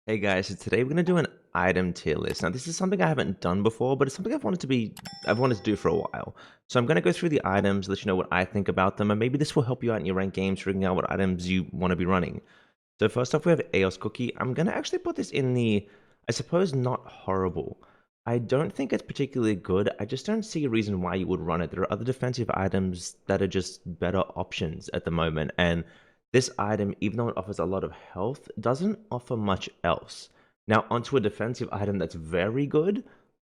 Hey guys, so today we're gonna do an item tier list. Now this is something I haven't done before, but it's something I've wanted to do for a while. So I'm gonna go through the items, let you know what I think about them, and maybe this will help you out in your ranked games, figuring out what items you want to be running. So first off, we have Eos Cookie. I'm gonna actually put this in the, I suppose, not horrible. I don't think it's particularly good. I just don't see a reason why you would run it. There are other defensive items that are just better options at the moment, and this item, even though it offers a lot of health, doesn't offer much else. Now, onto a defensive item that's very good,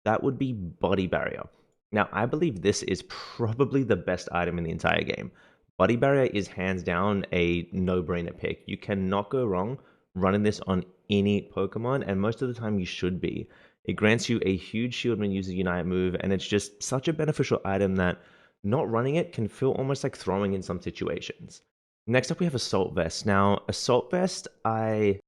that would be Body Barrier. Now, I believe this is probably the best item in the entire game. Body Barrier is hands down a no-brainer pick. You cannot go wrong running this on any Pokemon, and most of the time you should be. It grants you a huge shield when you use a Unite move, and it's just such a beneficial item that not running it can feel almost like throwing in some situations. Next up, we have Assault Vest. Now, Assault Vest, ah,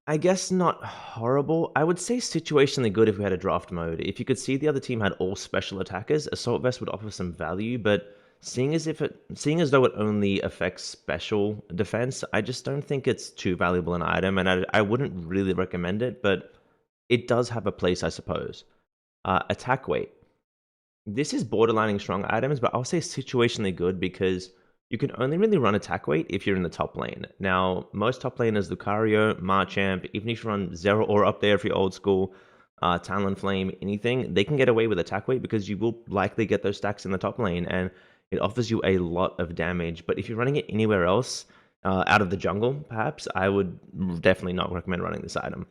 I guess not horrible. I would say situationally good if we had a draft mode. If you could see the other team had all special attackers, Assault Vest would offer some value, but seeing as though it only affects special defense, I just don't think it's too valuable an item, and I wouldn't really recommend it, but it does have a place, I suppose. Attack weight. This is borderlining strong items, but I'll say situationally good because you can only really run attack weight if you're in the top lane. Now, most top laners, Lucario, Marchamp, even if you run Zero or up there if you're old school, Talonflame, anything, they can get away with attack weight because you will likely get those stacks in the top lane and it offers you a lot of damage. But if you're running it anywhere else, out of the jungle, perhaps, I would definitely not recommend running this item.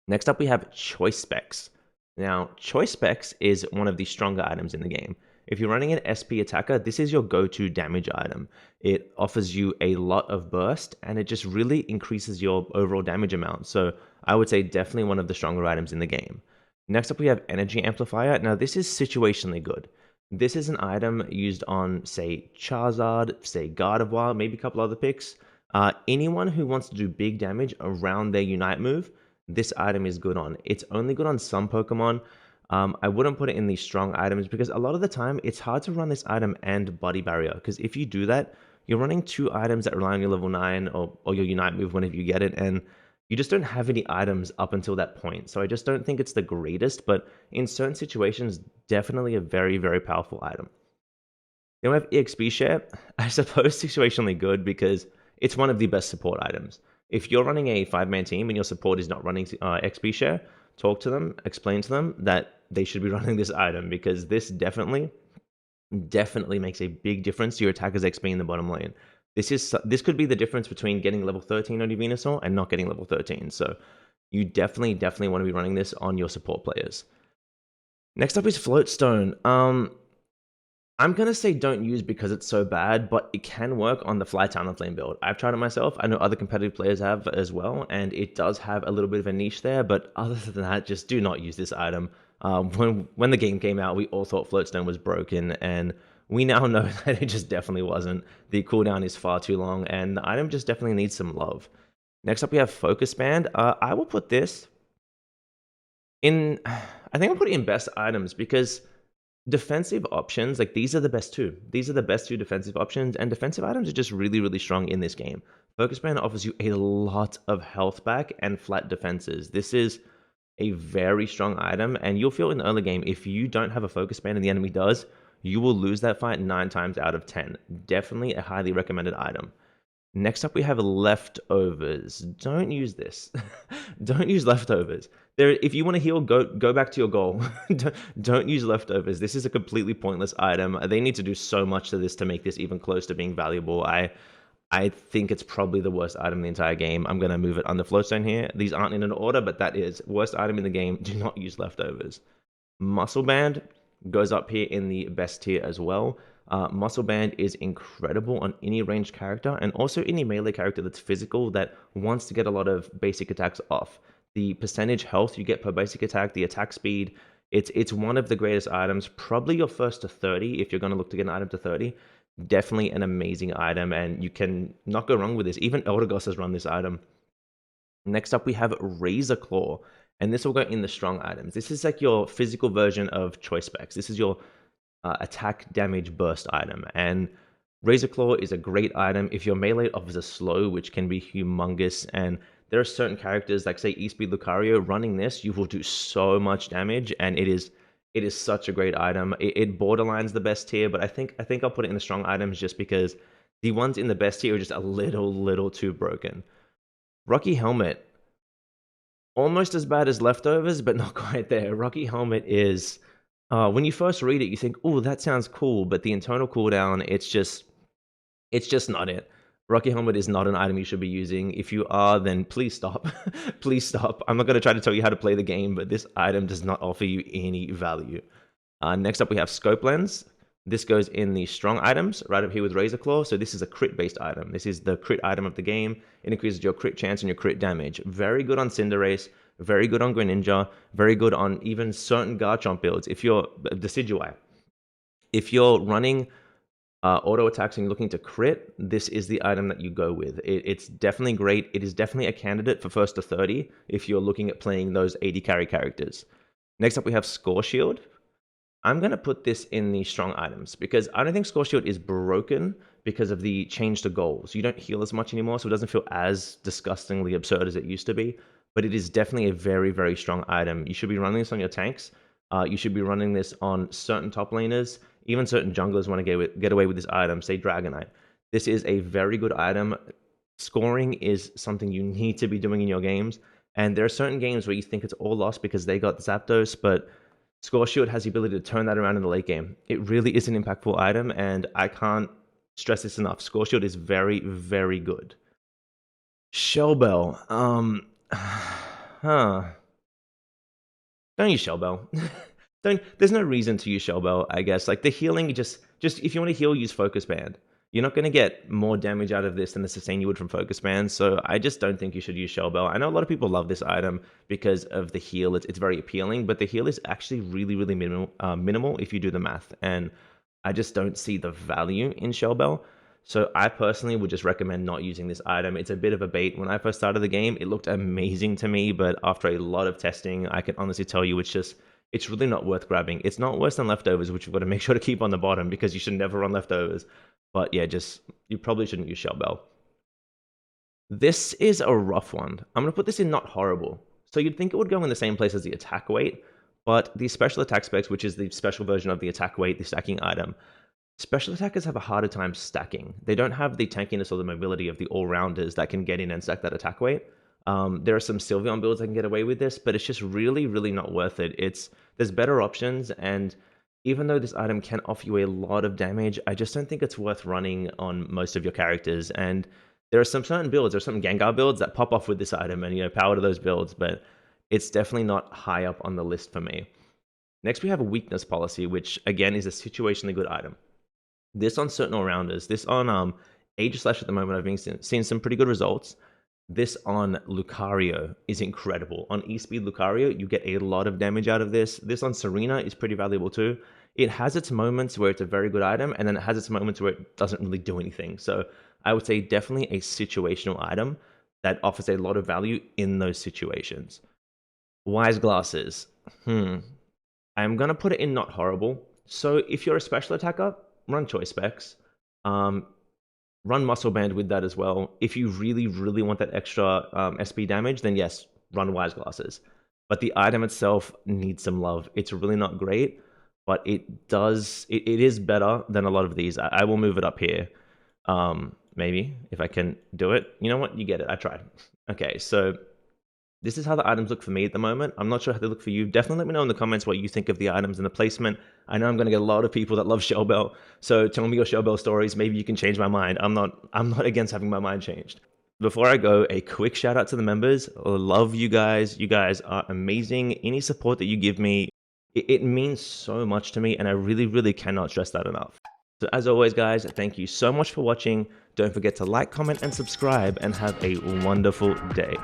Next up, we have Choice Specs. Now, Choice Specs is one of the stronger items in the game. If you're running an SP attacker, this is your go-to damage item. It offers you a lot of burst, and it just really increases your overall damage amount. So I would say definitely one of the stronger items in the game. Next up, we have Energy Amplifier. Now, this is situationally good. This is an item used on, say, Charizard, say, Gardevoir, maybe a couple other picks. Anyone who wants to do big damage around their Unite move, this item is good on. It's only good on some Pokemon. I wouldn't put it in these strong items because a lot of the time it's hard to run this item and Body Barrier because if you do that, you're running two items that rely on your level 9 or your Unite move whenever you get it, and you just don't have any items up until that point. So I just don't think it's the greatest, but in certain situations, definitely a very, very powerful item. Then we have EXP share. I suppose situationally good because it's one of the best support items. If you're running a 5-man team and your support is not running XP share, talk to them, explain to them that they should be running this item because this definitely makes a big difference to your attacker's XP in the bottom lane. This could be the difference between getting level 13 on your Venusaur and not getting level 13. So you definitely want to be running this on your support players. Next up is Floatstone. I'm gonna say don't use because it's so bad, but it can work on the Fly Talonflame build. I've tried it myself. I know other competitive players have as well, and it does have a little bit of a niche there. But other than that, just do not use this item. When the game came out, we all thought Floatstone was broken, and we now know that it just definitely wasn't. The cooldown is far too long, and the item just definitely needs some love. Next up, we have Focus Band. I will put this in. I think I'll put it in best items because defensive options, like these are the best two. These are the best two defensive options, and defensive items are just really, really strong in this game. Focus Band offers you a lot of health back and flat defenses. This is a very strong item, and you'll feel in the early game, if you don't have a Focus Band and the enemy does, you will lose that fight 9 times out of 10. Definitely a highly recommended item. Next up, we have leftovers. Don't use this. Don't use leftovers. If you want to heal, go back to your goal. Don't use leftovers. This is a completely pointless item. They need to do so much to this to make this even close to being valuable. I think it's probably the worst item in the entire game. I'm gonna move it under Flowstone here. These aren't in an order, but that is worst item in the game. Do not use leftovers. Muscle Band goes up here in the best tier as well. Muscle Band is incredible on any ranged character and also any melee character that's physical that wants to get a lot of basic attacks off. The percentage health you get per basic attack, the attack speed, it's one of the greatest items. Probably your first to 30 if you're going to look to get an item to 30. Definitely an amazing item, and you can not go wrong with this. Even Eldegoss has run this item. Next up, we have Razor Claw, and this will go in the strong items. This is like your physical version of Choice Specs. This is your attack damage burst item, and Razor Claw is a great item if your melee offers a slow, which can be humongous, and there are certain characters like say E-Speed Lucario, running this, you will do so much damage, and it is such a great item. It borderlines the best tier, but I think I'll put it in the strong items just because the ones in the best tier are just a little too broken. Rocky Helmet, almost as bad as Leftovers, but not quite there. Rocky Helmet is, when you first read it, you think, oh, that sounds cool, but the internal cooldown, it's just not it. Rocky Helmet is not an item you should be using. If you are, then please stop. Please stop. I'm not going to try to tell you how to play the game, but this item does not offer you any value. Next up, we have Scope Lens. This goes in the strong items, right up here with Razor Claw. So this is a crit-based item. This is the crit item of the game. It increases your crit chance and your crit damage. Very good on Cinderace, very good on Greninja, very good on even certain Garchomp builds. If you're Decidueye, if you're running auto attacks and you're looking to crit, this is the item that you go with. It's definitely great. It is definitely a candidate for first to 30 if you're looking at playing those 80 carry characters. Next up, we have Score Shield. I'm going to put this in the strong items because I don't think Score Shield is broken because of the change to goals. You don't heal as much anymore, so it doesn't feel as disgustingly absurd as it used to be, but it is definitely a very strong item. You should be running this on your tanks. You should be running this on certain top laners. Even certain junglers want to get away with this item, say Dragonite. This is a very good item. Scoring is something you need to be doing in your games, and there are certain games where you think it's all lost because they got Zapdos, but Score Shield has the ability to turn that around in the late game. It really is an impactful item, and I can't stress this enough. Score Shield is very good. Shell Bell. Don't use Shell Bell. There's no reason to use Shell Bell, I guess. Like the healing, just if you want to heal, use Focus Band. You're not going to get more damage out of this than the sustain you would from Focus Band, so I just don't think you should use Shell Bell. I know a lot of people love this item because of the heal. It's very appealing, but the heal is actually really minimal if you do the math, and I just don't see the value in Shell Bell. So I personally would just recommend not using this item. It's a bit of a bait. When I first started the game, it looked amazing to me, but after a lot of testing, I can honestly tell you it's really not worth grabbing. It's not worse than Leftovers, which you've got to make sure to keep on the bottom because you should never run Leftovers. But yeah, you probably shouldn't use Shell Bell. This is a rough one. I'm going to put this in not horrible. So you'd think it would go in the same place as the attack weight, but the special attack specs, which is the special version of the attack weight, the stacking item, special attackers have a harder time stacking. They don't have the tankiness or the mobility of the all-rounders that can get in and stack that attack weight. There are some Sylveon builds that can get away with this, but it's just really not worth it. There's better options, and even though this item can offer you a lot of damage, I just don't think it's worth running on most of your characters. And there are some certain builds, there's some Gengar builds that pop off with this item, and power to those builds, but it's definitely not high up on the list for me. Next, we have a weakness policy, which again is a situationally good item. This on certain all-rounders, this on Aegislash at the moment, I've been seeing some pretty good results. This on Lucario is incredible. On E-Speed Lucario, you get a lot of damage out of this. This on Serena is pretty valuable too. It has its moments where it's a very good item, and then it has its moments where it doesn't really do anything. So I would say definitely a situational item that offers a lot of value in those situations. Wise Glasses. I'm going to put it in not horrible. So if you're a special attacker, run Choice Specs. Run Muscle Band with that as well. If you really want that extra SP damage, then yes, run Wise Glasses. But the item itself needs some love. It's really not great, but it is better than a lot of these. I will move it up here. Maybe, if I can do it. You know what? You get it. I tried. Okay, so this is how the items look for me at the moment. I'm not sure how they look for you. Definitely let me know in the comments what you think of the items and the placement. I know I'm going to get a lot of people that love Shell Bell, so tell me your Shell Bell stories. Maybe you can change my mind. I'm not against having my mind changed. Before I go, a quick shout out to the members. I love you guys. You guys are amazing. Any support that you give me, it means so much to me, and I really cannot stress that enough. So as always, guys, thank you so much for watching. Don't forget to like, comment, and subscribe, and have a wonderful day.